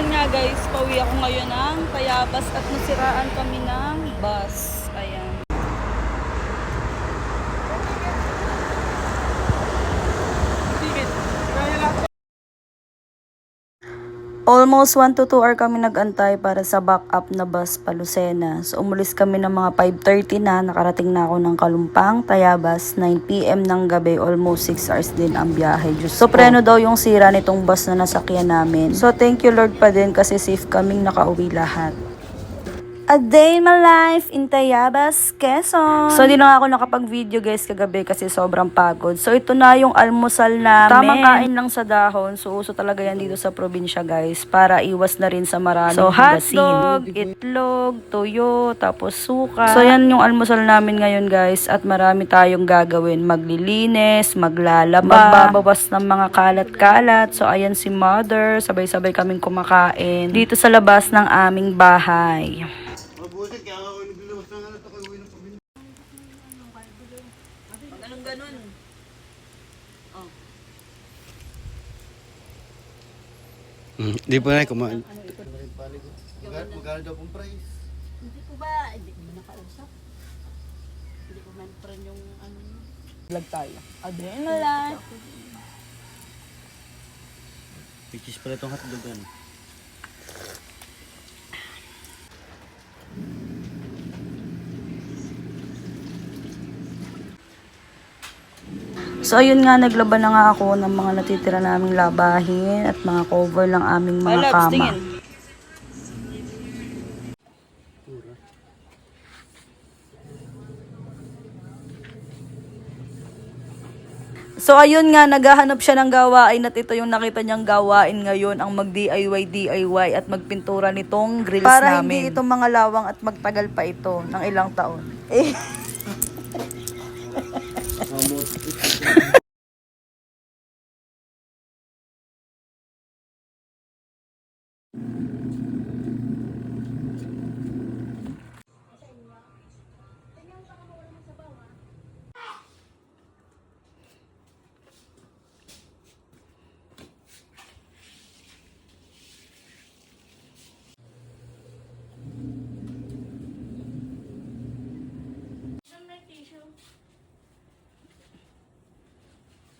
ayun nga guys, pauwi ako ngayon ng Tayabas at nasiraan kami ng bus. Ayan. Almost 1 to 2 hour kami nag-antay para sa backup na bus pa Lucena. So umulis kami ng mga 5:30 na, nakarating na ako ng Kalumpang, Tayabas, 9 PM ng gabi, almost 6 hours din ang biyahe. Diyos so preno daw yung sira nitong bus na nasakyan namin. So thank you Lord pa din kasi safe kaming nakauwi lahat. A day in my life in Tayabas, Quezon. So, di na nga ako nakapag-video guys kagabi kasi sobrang pagod. So, ito na yung almusal namin. Tamang kain lang sa dahon. So, uso talaga yan dito sa probinsya guys. Para iwas na rin sa maraming hotdog, itlog, tuyo, tapos suka. So, yan yung almusal namin ngayon guys. At marami tayong gagawin. Maglilinis, maglalaba, magbabawas ng mga kalat-kalat. So, ayan si mother. Sabay-sabay kaming kumakain dito sa labas ng aming bahay. Anong ganun? Oh. Di pa na kumain. Magkano daw pong price? Hindi ko ba, hindi ko nakausap. Hindi ko man friend yung ano. Vlog tayo. Adrenaline. Pikis pala itong hotdog ano. So ayun nga, naglaban na nga ako ng mga natitira naming labahin at mga cover ng aming mga kama. So ayun nga, naghahanap siya ng gawain at ito yung nakita niyang gawain ngayon, ang mag-DIY at magpintura nitong grills para namin. Para hindi ito mga lawang at magtagal pa ito ng ilang taon.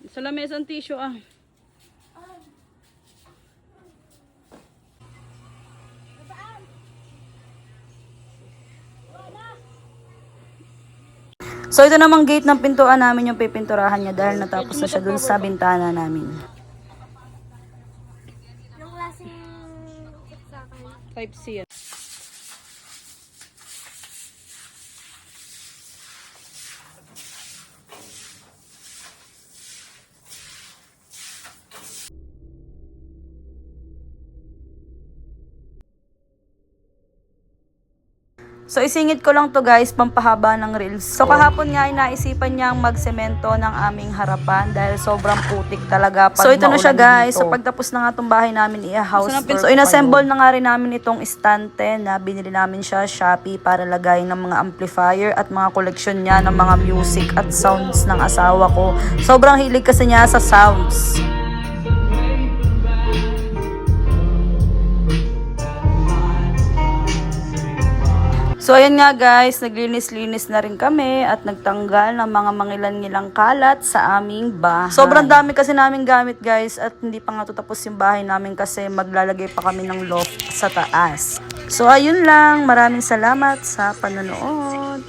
Sa lamesa ang tissue ah. So ito namang gate ng pintuan namin yung pipinturahan niya dahil natapos na siya dun sa bintana namin. Yung klaseng saksakan. Type C. So isingit ko lang to guys, pampahaba ng reels. So kahapon nga ay naisipan niyang magsemento ng aming harapan dahil sobrang putik talaga pag so ito na siya guys, sa pagtapos na nga itong bahay namin i-house so inassemble na nga rin namin itong estante na binili namin siya Shopee para lagay ng mga amplifier at mga koleksyon niya ng mga music at sounds ng asawa ko. Sobrang hilig kasi niya sa sounds. So ayan nga guys, naglinis-linis na rin kami at nagtanggal ng mga mangilan-ngilang kalat sa aming bahay. Sobrang dami kasi namin gamit guys at hindi pa nga tutapos yung bahay namin kasi maglalagay pa kami ng loft sa taas. So ayun lang, maraming salamat sa panonood.